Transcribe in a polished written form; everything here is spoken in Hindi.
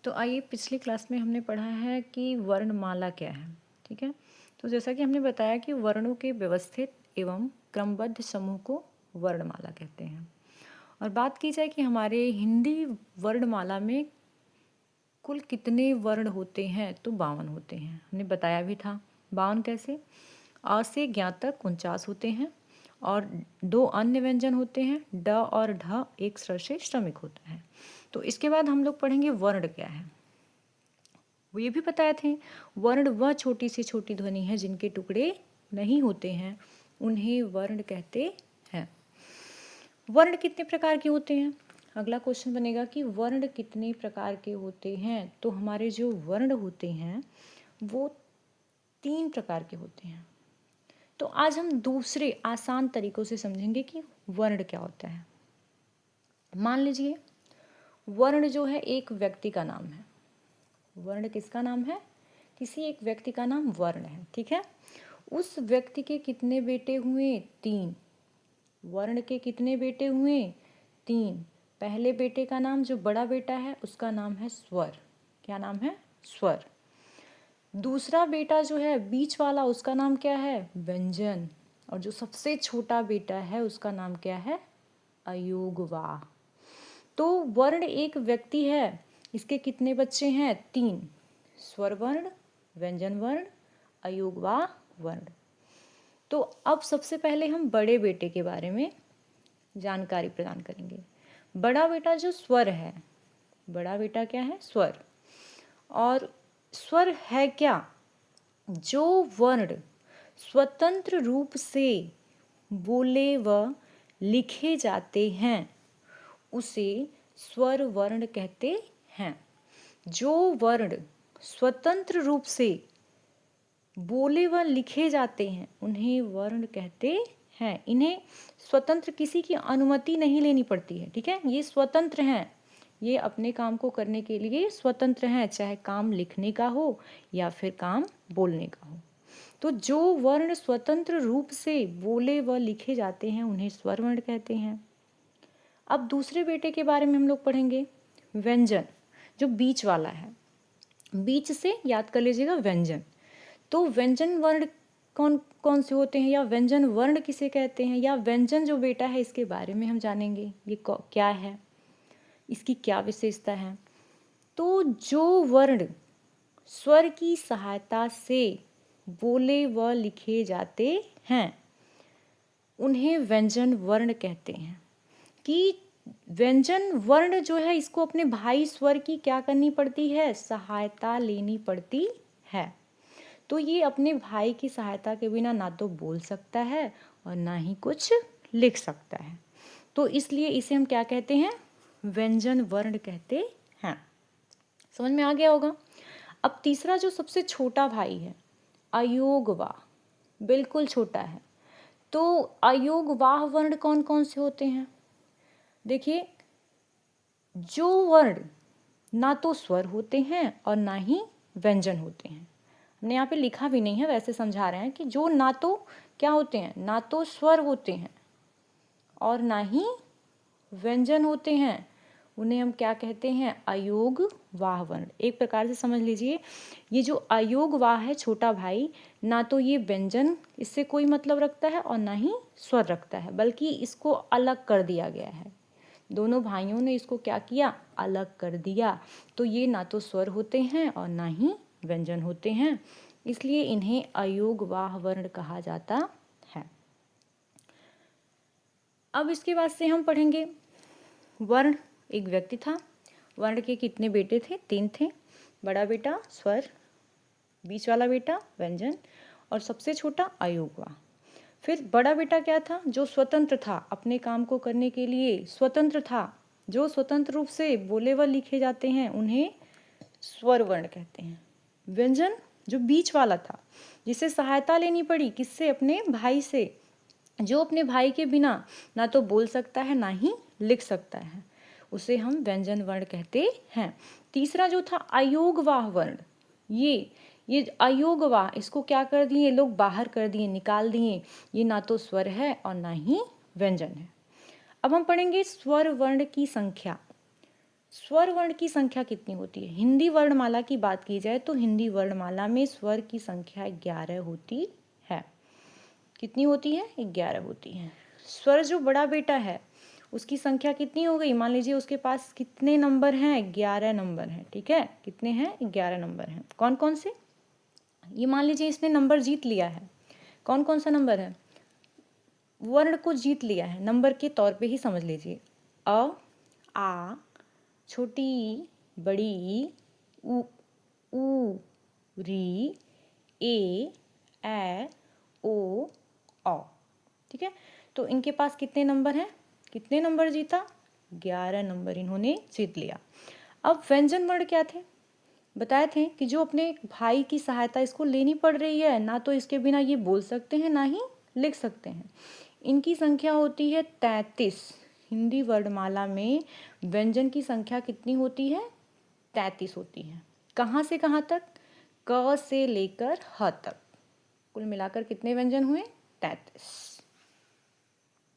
तो आइए, पिछली क्लास में हमने पढ़ा है कि वर्णमाला क्या है। ठीक है। तो जैसा कि हमने बताया कि वर्णों के व्यवस्थित एवं क्रमबद्ध समूह को वर्णमाला कहते हैं। और बात की जाए कि हमारे हिंदी वर्णमाला में कुल कितने वर्ण होते हैं, तो 52 होते हैं। हमने बताया भी था 52 कैसे। अ से ज्ञ तक 49 होते हैं और 2 अन्य व्यंजन होते हैं, ड और ढ एक स्वर से श्रमिक होता है। तो इसके बाद हम लोग पढ़ेंगे वर्ण क्या है। वो ये भी बताए थे, वर्ण वह छोटी से छोटी ध्वनि है जिनके टुकड़े नहीं होते हैं, उन्हें वर्ण कहते हैं। वर्ण कितने प्रकार के होते हैं? अगला क्वेश्चन बनेगा कि वर्ण कितने प्रकार के होते हैं। तो हमारे जो वर्ण होते हैं वो 3 प्रकार के होते हैं। तो आज हम दूसरे आसान तरीकों से समझेंगे कि वर्ण क्या होता है। मान लीजिए, वर्ण जो है एक व्यक्ति का नाम है। वर्ण किसका नाम है? किसी एक व्यक्ति का नाम वर्ण है। ठीक है। उस व्यक्ति के कितने बेटे हुए? 3। वर्ण के कितने बेटे हुए? 3। पहले बेटे का नाम, जो बड़ा बेटा है, उसका नाम है स्वर। क्या नाम है? स्वर। दूसरा बेटा जो है बीच वाला, उसका नाम क्या है? व्यंजन। और जो सबसे छोटा बेटा है उसका नाम क्या है? अयोगवाह। तो वर्ण एक व्यक्ति है, इसके कितने बच्चे हैं? 3। स्वर वर्ण, व्यंजन वर्ण, अयोगवाह वर्ण। तो अब सबसे पहले हम बड़े बेटे के बारे में जानकारी प्रदान करेंगे। बड़ा बेटा जो स्वर है, बड़ा बेटा क्या है? स्वर। और स्वर है क्या? जो वर्ण स्वतंत्र रूप से बोले व लिखे जाते हैं उसे स्वर वर्ण कहते हैं। जो वर्ण स्वतंत्र रूप से बोले व लिखे जाते हैं उन्हें वर्ण कहते हैं। इन्हें स्वतंत्र किसी की अनुमति नहीं लेनी पड़ती है। ठीक है। ये स्वतंत्र हैं, ये अपने काम को करने के लिए स्वतंत्र हैं, चाहे काम लिखने का हो या फिर काम बोलने का हो। तो जो वर्ण स्वतंत्र रूप से बोले व लिखे जाते हैं उन्हें स्वर वर्ण कहते हैं। अब दूसरे बेटे के बारे में हम लोग पढ़ेंगे, व्यंजन, जो बीच वाला है। बीच से याद कर लीजिएगा व्यंजन। तो व्यंजन वर्ण कौन कौन से होते हैं, या व्यंजन वर्ण किसे कहते हैं, या व्यंजन जो बेटा है इसके बारे में हम जानेंगे। ये क्या है, इसकी क्या विशेषता है। तो जो वर्ण स्वर की सहायता से बोले व लिखे जाते हैं उन्हें व्यंजन वर्ण कहते हैं। कि व्यंजन वर्ण जो है इसको अपने भाई स्वर की क्या करनी पड़ती है? सहायता लेनी पड़ती है। तो ये अपने भाई की सहायता के बिना ना तो बोल सकता है और ना ही कुछ लिख सकता है। तो इसलिए इसे हम क्या कहते हैं? व्यंजन वर्ण कहते हैं। समझ में आ गया होगा। अब तीसरा जो सबसे छोटा भाई है, अयोगवाह, बिल्कुल छोटा है। तो अयोगवाह वर्ण कौन कौन से होते हैं? देखिए, जो वर्ण ना तो स्वर होते हैं और ना ही व्यंजन होते हैं। हमने यहाँ पे लिखा भी नहीं है, वैसे समझा रहे हैं कि जो ना तो क्या होते हैं, ना तो स्वर होते हैं और ना ही व्यंजन होते हैं, उन्हें हम क्या कहते हैं? अयोग वाह वर्ण। एक प्रकार से समझ लीजिए, ये जो अयोग वाह है छोटा भाई, ना तो ये व्यंजन इससे कोई मतलब रखता है और ना ही स्वर रखता है, बल्कि इसको अलग कर दिया गया है। दोनों भाइयों ने इसको क्या किया? अलग कर दिया। तो ये ना तो स्वर होते हैं और ना ही व्यंजन होते हैं, इसलिए इन्हें अयोग वाह वर्ण कहा जाता है। अब इसके बाद से हम पढ़ेंगे, वर्ण एक व्यक्ति था। वर्ण के कितने बेटे थे? 3 थे। बड़ा बेटा स्वर, बीच वाला बेटा व्यंजन और सबसे छोटा अयोगवाह। फिर बड़ा बेटा क्या था? जो स्वतंत्र था, अपने काम को करने के लिए स्वतंत्र था। जो स्वतंत्र रूप से बोले व लिखे जाते हैं उन्हें स्वर वर्ण कहते हैं। व्यंजन जो बीच वाला था, जिसे सहायता लेनी पड़ी, किससे? अपने भाई से, जो अपने भाई के बिना ना तो बोल सकता है ना ही लिख सकता है, उसे हम व्यंजन वर्ण कहते हैं। तीसरा जो था अयोगवाह वर्ण, ये अयोगवाह, इसको क्या कर दिए लोग? बाहर कर दिए, निकाल दिए। ये ना तो स्वर है और ना ही व्यंजन है। अब हम पढ़ेंगे स्वर वर्ण की संख्या। स्वर वर्ण की संख्या कितनी होती है? हिंदी वर्णमाला की बात की जाए तो हिंदी वर्णमाला में स्वर की संख्या 11 होती है। कितनी होती है? 11 होती है। स्वर जो बड़ा बेटा है उसकी संख्या कितनी हो गई? मान लीजिए उसके पास कितने नंबर हैं? 11 नंबर हैं। ठीक है, कितने हैं? 11 नंबर हैं। कौन कौन से? ये मान लीजिए इसने नंबर जीत लिया है। कौन कौन सा नंबर है? वर्ण को जीत लिया है, नंबर के तौर पे ही समझ लीजिए। अ, आ, छोटी ई, बड़ी ई, उ, री, ए, ओ, औ। ठीक है, तो इनके पास कितने नंबर हैं? कितने नंबर जीता? 11 नंबर इन्होंने जीत लिया। अब व्यंजन वर्ण क्या थे? बताए थे कि जो अपने भाई की सहायता इसको लेनी पड़ रही है, ना तो इसके बिना ये बोल सकते हैं ना ही लिख सकते हैं। इनकी संख्या होती है 33। हिंदी वर्णमाला में व्यंजन की संख्या कितनी होती है? 33 होती है। कहाँ से कहाँ तक? क से लेकर ह तक। कुल मिलाकर कितने व्यंजन हुए? 33।